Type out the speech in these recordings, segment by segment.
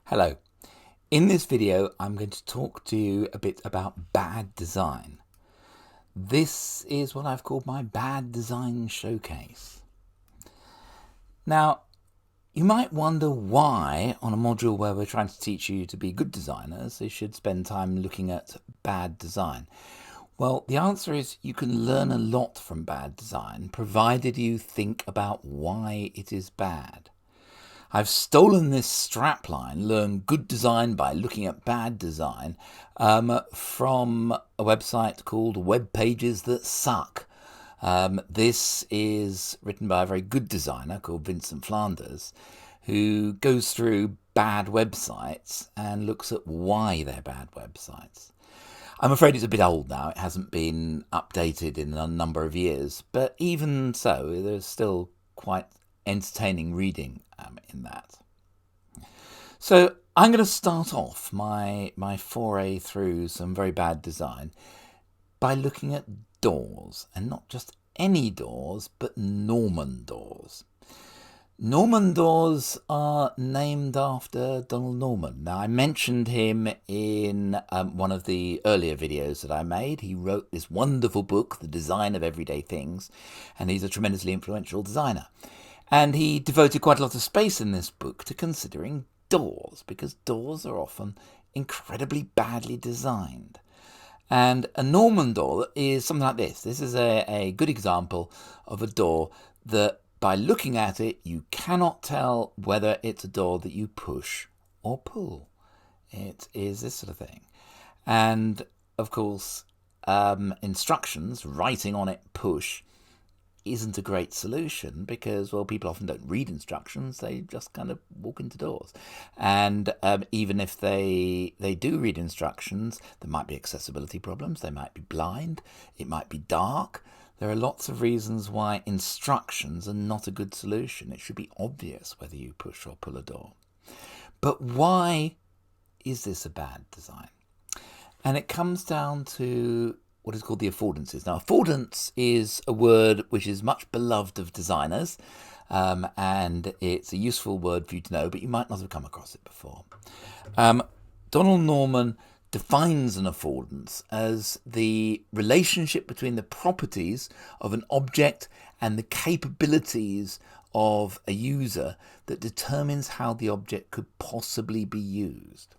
Hello. In this video, I'm going to talk to you a bit about bad design. This is what I've called my bad design showcase. Now, you might wonder why, on a module where we're trying to teach you to be good designers, you should spend time looking at bad design. Well, the answer is you can learn a lot from bad design, provided you think about why it is bad. I've stolen this strapline, learn good design by looking at bad design, from a website called Web Pages That Suck. This is written by a very good designer called Vincent Flanders, who goes through bad websites and looks at why they're bad websites. I'm afraid it's a bit old now. It hasn't been updated in a number of years, but even so, there's still quite entertaining reading in that. So I'm going to start off my foray through some very bad design by looking at doors, and not just any doors, but Norman doors. Norman doors are named after Donald Norman. Now, I mentioned him in one of the earlier videos that I made. He wrote this wonderful book, The Design of Everyday Things, and he's a tremendously influential designer. And he devoted quite a lot of space in this book to considering doors, because doors are often incredibly badly designed. And a Norman door is something like this. This is a good example of a door that, by looking at it, you cannot tell whether it's a door that you push or pull. It is this sort of thing. And, of course, instructions, writing on it, push, isn't a great solution because, well, people often don't read instructions. They just kind of walk into doors. And even if they do read instructions, there might be accessibility problems. They might be blind. It might be dark. There are lots of reasons why instructions are not a good solution. It should be obvious whether you push or pull a door. But why is this a bad design? And it comes down to what is called the affordances. Now, affordance is a word which is much beloved of designers, and it's a useful word for you to know, but you might not have come across it before. Donald Norman defines an affordance as the relationship between the properties of an object and the capabilities of a user that determines how the object could possibly be used.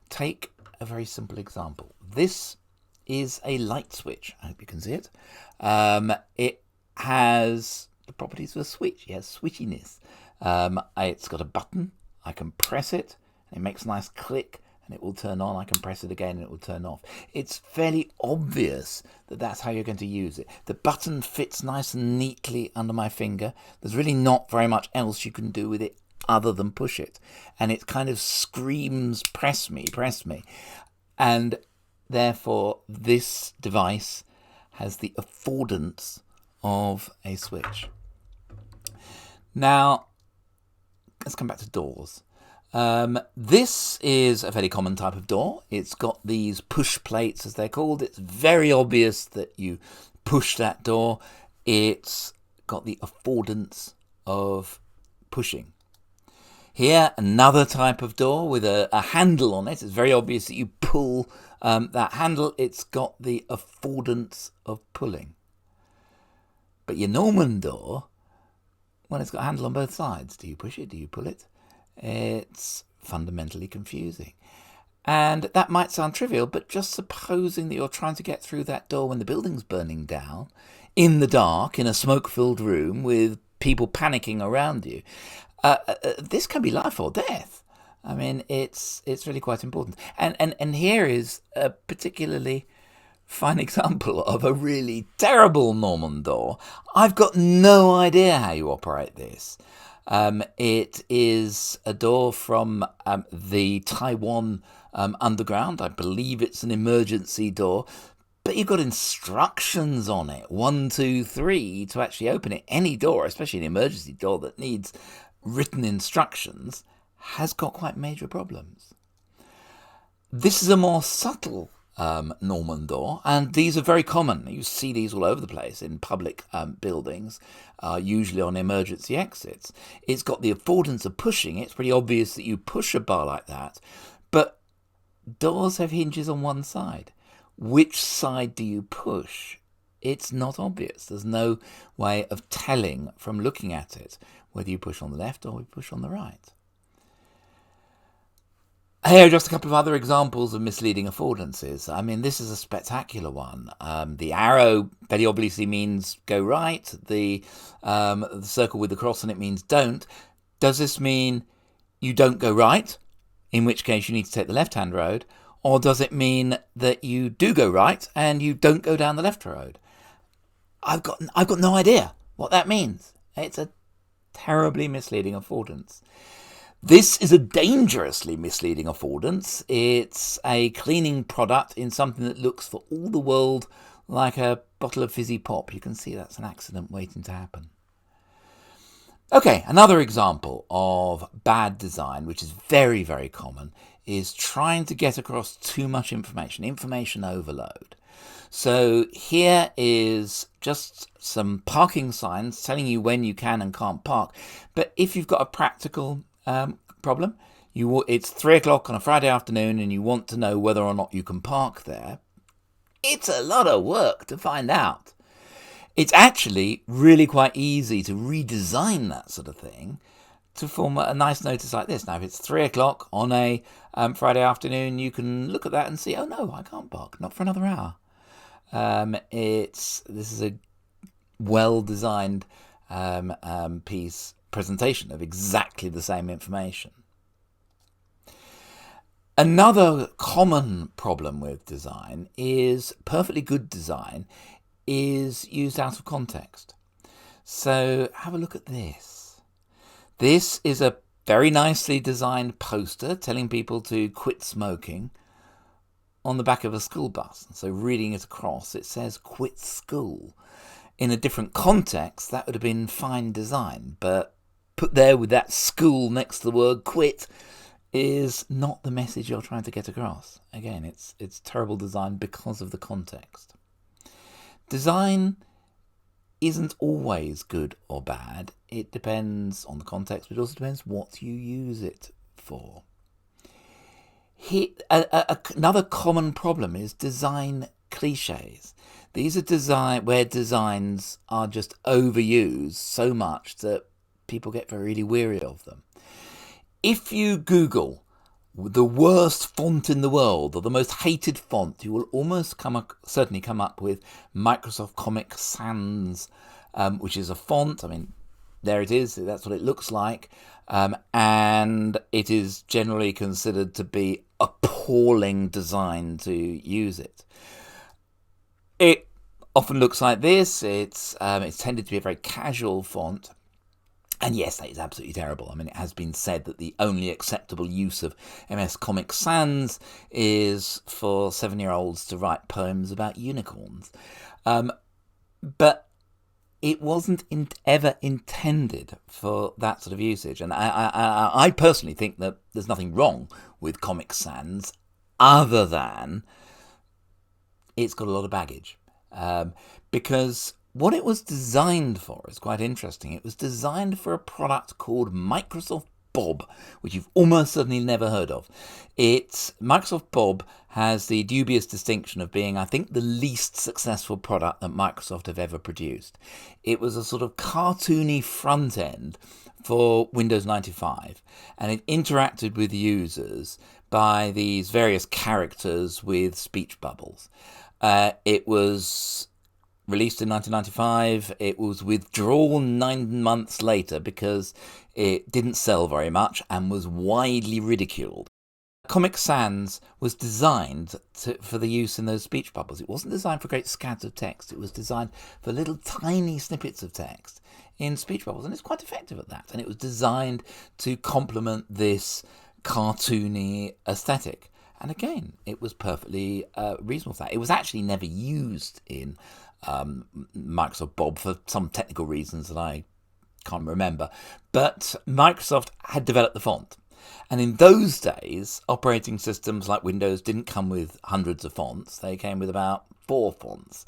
Take a very simple example. This is a light switch. I hope you can see it. It has the properties of a switch. It has switchiness. It's got a button. I can press it, and it makes a nice click, and it will turn on. I can press it again, and it will turn off. It's fairly obvious that that's how you're going to use it. The button fits nice and neatly under my finger. There's really not very much else you can do with it other than push it. And it kind of screams, press me, press me. And therefore, this device has the affordance of a switch. Now, let's come back to doors. This is a fairly common type of door. It's got these push plates, as they're called. It's very obvious that you push that door. It's got the affordance of pushing. Here, another type of door with a handle on it. It's very obvious that you pull that handle. It's got the affordance of pulling. But your Norman door, well, it's got a handle on both sides. Do you push it? Do you pull it? It's fundamentally confusing. And that might sound trivial, but just supposing that you're trying to get through that door when the building's burning down, in the dark, in a smoke-filled room with people panicking around you, this can be life or death. I mean, it's really quite important. And here is a particularly fine example of a really terrible Norman door. I've got no idea how you operate this. It is a door from the Taiwan underground. I believe it's an emergency door. But you've got instructions on it, 1, 2, 3, to actually open it. Any door, especially an emergency door that needs written instructions, has got quite major problems. This is a more subtle Norman door, and these are very common. You see these all over the place in public buildings, usually on emergency exits. It's got the affordance of pushing. It's pretty obvious that you push a bar like that, but doors have hinges on one side. Which side do you push? It's not obvious. There's no way of telling from looking at it whether you push on the left or you push on the right. Here are just a couple of other examples of misleading affordances. I mean, this is a spectacular one. The arrow very obviously means go right. The circle with the cross on it means don't. Does this mean you don't go right, in which case you need to take the left-hand road? Or does it mean that you do go right and you don't go down the left road? I've got no idea what that means. It's a terribly misleading affordance. This is a dangerously misleading affordance. It's a cleaning product in something that looks for all the world like a bottle of fizzy pop. You can see that's an accident waiting to happen. Okay, another example of bad design, which is very, very common, is trying to get across too much information overload. So here is just some parking signs telling you when you can and can't park. But if you've got a practical problem, it's 3 o'clock on a Friday afternoon and you want to know whether or not you can park there, it's a lot of work to find out. It's actually really quite easy to redesign that sort of thing to form a nice notice like this. Now, if it's 3 o'clock on a Friday afternoon, you can look at that and see, oh no, I can't park, not for another hour. This is a well-designed presentation of exactly the same information. Another common problem with design is perfectly good design is used out of context. So have a look at this. This is a very nicely designed poster telling people to quit smoking on the back of a school bus. So reading it across, it says quit school. In a different context, that would have been fine design, but put there with that school next to the word quit is not the message you're trying to get across. Again, it's terrible design because of the context. Design isn't always good or bad. It depends on the context, but it also depends what you use it for. Another common problem is design clichés. These are where designs are just overused so much that people get really weary of them. If you Google the worst font in the world or the most hated font, you will almost certainly come up with Microsoft Comic Sans, which is a font. I mean, there it is. That's what it looks like. And it is generally considered to be appalling design to use it. It often looks like this. It's tended to be a very casual font. And yes, that is absolutely terrible. I mean, it has been said that the only acceptable use of MS Comic Sans is for 7-year-olds to write poems about unicorns. But it wasn't ever intended for that sort of usage. And I personally think that there's nothing wrong with Comic Sans other than it's got a lot of baggage. Because what it was designed for is quite interesting. It was designed for a product called Microsoft Bob, which you've almost certainly never heard of. Microsoft Bob has the dubious distinction of being, I think, the least successful product that Microsoft have ever produced. It was a sort of cartoony front end for Windows 95, and it interacted with users by these various characters with speech bubbles. It was released in 1995. It was withdrawn 9 months later because it didn't sell very much and was widely ridiculed. Comic Sans was designed for the use in those speech bubbles. It wasn't designed for great scads of text. It was designed for little tiny snippets of text in speech bubbles, and it's quite effective at that. And it was designed to complement this cartoony aesthetic. And again, it was perfectly reasonable for that. It was actually never used in Microsoft Bob for some technical reasons that I can't remember. But Microsoft had developed the font. And in those days, operating systems like Windows didn't come with hundreds of fonts. They came with about 4 fonts.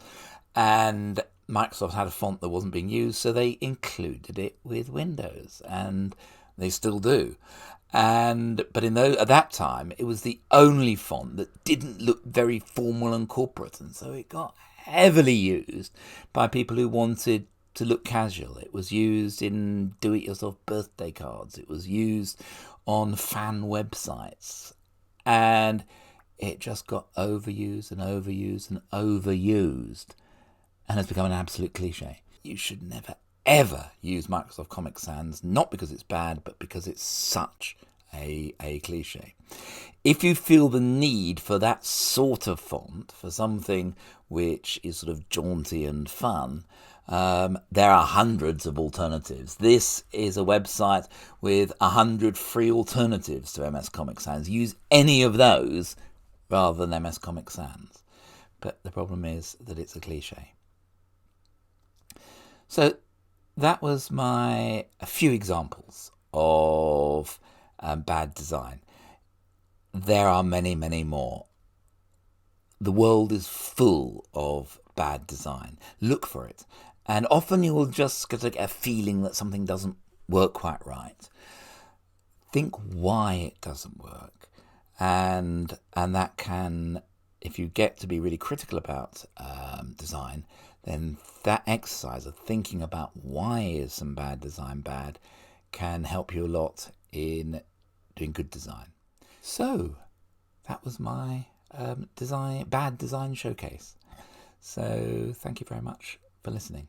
And Microsoft had a font that wasn't being used, so they included it with Windows, and they still do. But at that time, it was the only font that didn't look very formal and corporate, and so it got heavily used by people who wanted to look casual. It was used in do-it-yourself birthday cards. It was used on fan websites, and it just got overused and overused and overused, and has become an absolute cliche. You should never ever use Microsoft Comic Sans, not because it's bad, but because it's such a cliche. If you feel the need for that sort of font, for something which is sort of jaunty and fun, there are hundreds of alternatives. This is a website with 100 free alternatives to MS Comic Sans. Use any of those rather than MS Comic Sans. But the problem is that it's a cliche. So that was a few examples of bad design. There are many, many more. The world is full of bad design. Look for it. And often you will just get a feeling that something doesn't work quite right. Think why it doesn't work. And that can, if you get to be really critical about design, then that exercise of thinking about why is some bad design bad can help you a lot in doing good design. So that was my bad design showcase. So thank you very much for listening.